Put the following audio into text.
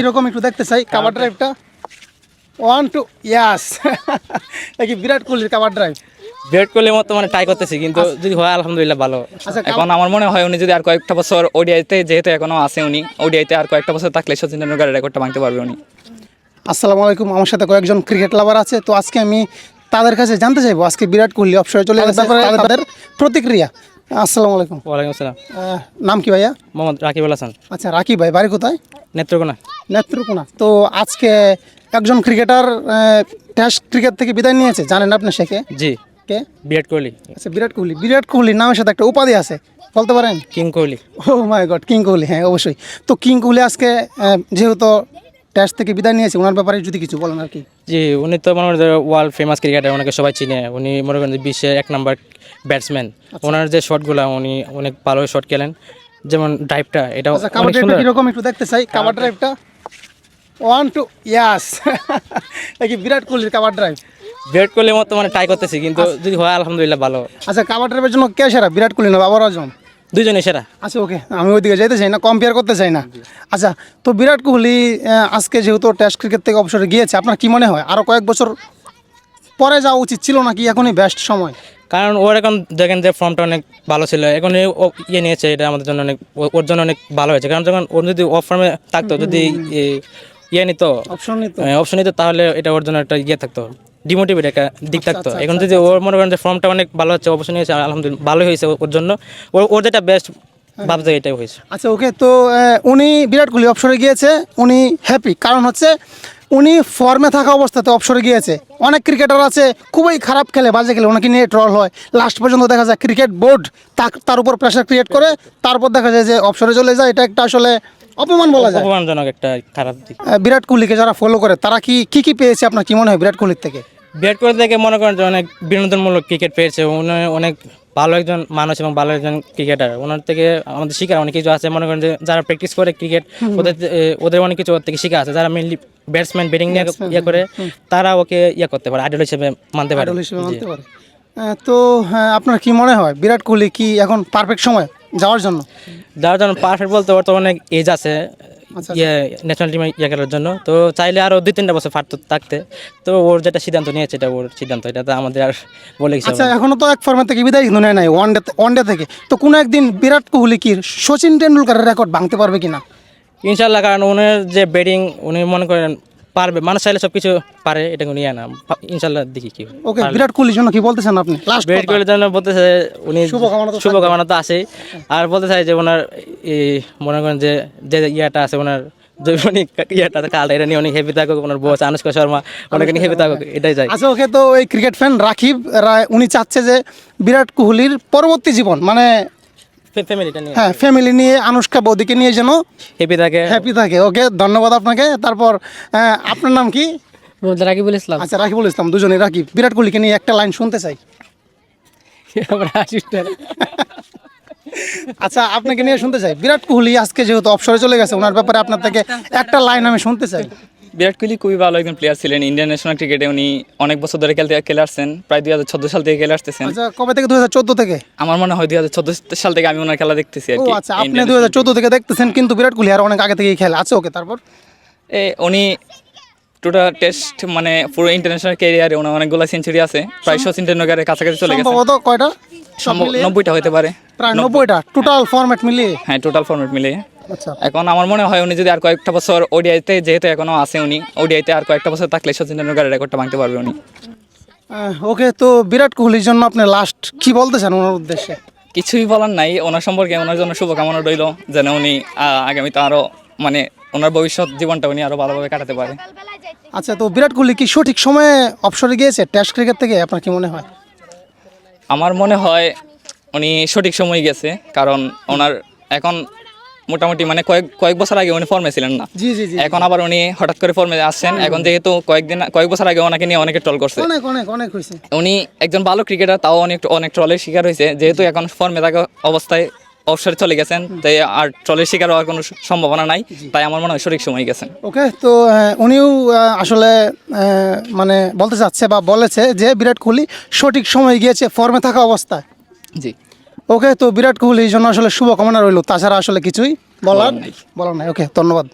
এরকম একটু দেখতে চাই কাভার ড্রাইভটা 1 2 ইয়াস কি বিরাট কোহলির কাভার ড্রাইভ বিরাট কোহলির মতো মানে ট্রাই করতেছি, কিন্তু যদি হয় আলহামদুলিল্লাহ ভালো। আচ্ছা, এখন আমার মনে হয় উনি যদি আর কয়েকটা বছর ওডিআইতে, যেহেতু এখনো আছে উনি ওডিআইতে আর কয়েকটা বছর থাকলে সচিন তেন্ডুলকারের রেকর্ডটা ভাঙতে পারবে উনি। আসসালামু আলাইকুম, আমার সাথে কয়েকজন ক্রিকেট লাভার আছে, তো আজকে আমি তাদের কাছে জানতে চাইবো আজকে বিরাট কোহলি অবসরে চলে গেছে তাদের প্রতিক্রিয়া। আসসালামু আলাইকুম। ওয়ালাইকুম আসসালাম। নাম কি ভাইয়া? মোহাম্মদ রাকিবুল হাসান। আচ্ছা, রাকিব ভাই, বাড়ি কোথায়? নেত্রকোনা। নেত্রকোনা। তো আজকে একজন ক্রিকেটার টেস্ট ক্রিকেট থেকে বিদায় নিয়েছে, জানেন আপনি সে কে? জি, কে? বিরাট কোহলি। আচ্ছা, বিরাট কোহলি। বিরাট কোহলির নামের সাথে একটা উপাধি আছে, বলতে পারেন? কিং কোহলি। ও মাই গড, কিং কোহলি, হ্যাঁ অবশ্যই। তো কিং কোহলি আজকে যেহেতু টেস্ট থেকে বিদায় নিয়েছে, ওনার ব্যাপারে যদি কিছু বলেন আর কি। জি, উনি তো মনে করেন ওয়ার্ল্ড ফেমাস ক্রিকেটার, ওনাকে সবাই চিনে। উনি মনে করেন বিশ্বের 1 নাম্বার ব্যাটসম্যান। ওনার যে শটগুলো, উনি অনেক ভালো শট খেলেন, যেমন ড্রাইভটা, এটা কাভার ড্রাইভটা কিরকম একটু দেখতে চাই। কাভার ড্রাইভটা 1 2 ইয়াস কি বিরাট কোহলির কাভার ড্রাইভ। বিরাট কোহলির মতো মানে ট্রাই করতেছি, কিন্তু যদি হয় আলহামদুলিল্লাহ ভালো। আচ্ছা, কাভার ড্রাইভের জন্য কে সেরা, বিরাট কোহলি না বাবর আজম? দুইজনই সেরা। আচ্ছা, ওকে, আমি ওইদিকে যেতে চাই না, কম্পেয়ার করতে চাই না। আচ্ছা, তো বিরাট কোহলি আজকে যেহেতু টেস্ট ক্রিকেট থেকে অবসরে গিয়েছে, আপনার কি মনে হয় আরও কয়েক বছর পরে যাওয়া উচিত ছিল নাকি এখনই বেস্ট সময়? কারণ ওর এখন দেখেন যে ফর্মটা অনেক ভালো ছিল, এখন ইয়ে নিয়েছে, এটা আমাদের জন্য অনেক, ওর জন্য অনেক ভালো হয়েছে। কারণ যখন ওর যদি অফ ফর্মে থাকতো, যদি ইয়ে নিত, অপশন নিত, তাহলে এটা ওর জন্য একটা ইয়ে থাকতো, ডিমোটিভেট একটা দিক থাকতো। এখন যদি ওর মনে করেন যে ফর্মটা অনেক ভালো হচ্ছে, অবশ্যই নিয়েছে, আলহামদুলিল্লাহ ভালোই হয়েছে ওর জন্য। ওর যেটা বেস্ট ভাবছে এটাই হয়েছে। আচ্ছা, ওকে, তো উনি বিরাট কোহলি অবসরে গিয়েছে, উনি হ্যাপি, কারণ হচ্ছে উনি ফর্মে থাকা অবস্থাতে অবসরে গিয়েছে। অনেক ক্রিকেটার আছে খুবই খারাপ খেলে, বাজে খেলে, ওনাকে নিয়ে ট্রল হয়, লাস্ট পর্যন্ত দেখা যায় ক্রিকেট বোর্ড তার উপর প্রেশার ক্রিয়েট করে, তারপর দেখা যায় যে অবসরে চলে যায়। এটা একটা আসলে অপমান বলা যায়, অপমানজনক একটা খারাপ দিক। বিরাট কোহলিকে যারা ফলো করে তারা কি পেয়েছে, আপনার কি মনে হয় বিরাট কোহলির থেকে? বিরাট কোহলি থেকে মনে করেন যে অনেক বিনোদনমূলক ক্রিকেট পেয়েছে, উনি অনেক ভালো একজন মানুষ এবং ভালো একজন ক্রিকেটার। ওনার থেকে আমাদের শেখার অনেক কিছু আছে। মনে করেন যে যারা প্র্যাকটিস করে ক্রিকেট, ওদের অনেক কিছু ওর থেকে শেখা আছে। যারা মেনলি ব্যাটসম্যান, ব্যাটিং নিয়ে ইয়ে করে, তারা ওকে ইয়ে করতে পারে, আইডল হিসেবে মানতে পারে। তো হ্যাঁ, আপনার কি মনে হয় বিরাট কোহলি কি এখন পারফেক্ট সময় যাওয়ার জন্য? পারফেক্ট বলতে ওর তো অনেক এজ আছে ইয়ে ন্যাশনাল টিমে ইয়ে খেলার জন্য। তো চাইলে আরও 2-3টা বছর থাকতে, তো ওর যেটা সিদ্ধান্ত নিয়েছে এটা ওর সিদ্ধান্ত, এটা তো আমাদের আর বলে কিছু। আচ্ছা, এখনো তো এক ফর্মেট থেকে বিদায় কিন্তু নেয় নাই ওয়ানডে থেকে, তো কোনো একদিন বিরাট কোহলি কি সচিন তেন্ডুলকারের রেকর্ড ভাঙতে পারবে কিনা? ইনশাল্লাহ, কারণ ওনার যে ব্যাটিং, উনি মনে করেন পারবে, মানুষ চাইলে সব কিছু পারে, এটা নিয়ে না, ইনশাল্লাহ দেখি কি। ওকে, বিরাট কোহলির জন্য কি বলতে চান আপনি? বিরাট কোহলির জন্য বলতে চাই উনি শুভকামনা তো আছে, আর বলতে চাই যে ওনার মনে করেন যে ইয়েটা আছে, ওনার জৈবনিক ইয়েটা কালটা, এটা নিয়ে অনেক হেভি থাকুক, ওনার বস আনুষ্কা শর্মা অনেক হেভি থাকুক, এটাই চাই। আচ্ছা, ওকে, তো এই ক্রিকেট ফ্যান রাকিব উনি চাচ্ছে যে বিরাট কোহলির পরবর্তী জীবন মানে ফ্যামিলি নিয়ে, আনুষ্কা বৌদিকে নিয়ে যেন হ্যাপি থাকে। ওকে, ধন্যবাদ আপনাকে। তারপর আপনার নাম কি? রাকিবুল ইসলাম। আচ্ছা, রাকিবুল ইসলাম, দুজনেই রাকিব। বিরাট কোহলিকে নিয়ে একটা লাইন শুনতে চাই। আচ্ছা, আপনাকে নিয়ে শুনতে চাই। বিরাট কোহলি আজকে যেহেতু অবসরে চলে গেছে, ওনার ব্যাপারে আপনার থেকে একটা লাইন আমি শুনতে চাই। বিরাট কোহলি খুবই ভালো একজন প্লেয়ার ছিলেন। ইন্ডিয়ান ন্যাশনাল ক্রিকেটে উনি অনেক বছর ধরে খেলে আসছেন, প্রায় 2014 সাল থেকে খেলে আসতেছেন। আচ্ছা, কবে থেকে? 2014 থেকে? আমার মনে হয় 2014 সাল থেকে আমি ওনার খেলা দেখতেছি আর কি। আচ্ছা, আপনি 2014 থেকে দেখতেছেন, কিন্তু বিরাট কোহলি আর অনেক আগে থেকেই খেলে। আচ্ছা, ওকে, তারপর উনি টোটাল টেস্ট মানে পুরো ইন্টারন্যাশনাল ক্যারিয়ারে ওনার অনেকগুলো সেঞ্চুরি আছে, প্রায় সচিন তেন্ডুলকারের কাছাকাছি চলে গেছে। সম্ভবত কয়টা? সম্ভব 90টা হতে পারে, প্রায় 90টা টোটাল ফরম্যাট মিলিয়ে। হ্যাঁ, টোটাল ফরম্যাট মিলিয়ে। আচ্ছা, এখন আমার মনে হয় উনি যদি আর কয়েকটা বছর ওডিআইতে, যেহেতু এখনো আছে উনি ওডিআইতে আর কয়েকটা বছর থাকলে সচিন তেন্ডুলকারের রেকর্ডটা ভাঙতে পারবে উনি। ওকে, তো বিরাট কোহলির জন্য আপনি লাস্ট কি বলতে চান ওনার উদ্দেশ্যে? কিছুই বলার নাই, ওনার সম্পর্কে ওনার জন্য শুভকামনা রইল, যেন উনি আগামীতে আরও মানে ওনার ভবিষ্যৎ জীবনটা উনি আরও ভালোভাবে কাটাতে পারে। আচ্ছা, তো বিরাট কোহলি কি সঠিক সময়ে অবসরে গিয়েছে টেস্ট ক্রিকেট থেকে, আপনার কি মনে হয়? আমার মনে হয় উনি সঠিক সময় গেছে, কারণ ওনার এখন মোটামুটি মানে কয়েক বছর আগে উনি ফর্মে ছিলেন না। জি জি জি। এখন আবার উনি হঠাৎ করে ফর্মে আসছেন। এখন যেহেতু কয়েক বছর আগে ওনাকে নিয়ে অনেকে ট্রল করছে, অনেক হয়েছে। উনি একজন ভালো ক্রিকেটার, তাও অনেক ট্রলের শিকার হয়েছে। যেহেতু এখন ফর্মে থাকা অবস্থায় অবসরে চলে গেছেন, তাই আর ট্রলের শিকার হওয়ার কোনো সম্ভাবনা নাই, তাই আমার মনে হয় সঠিক সময় গেছেন। ওকে, তো উনিও আসলে মানে বলতে চাচ্ছে বা বলেছে যে বিরাট কোহলি সঠিক সময় গিয়েছে ফর্মে থাকা অবস্থায়। জি, ওকে, তো বিরাট কোহলির জন্য আসলে শুভকামনা রইল, তাছাড়া আসলে কিছুই বলার নাই। ওকে, ধন্যবাদ।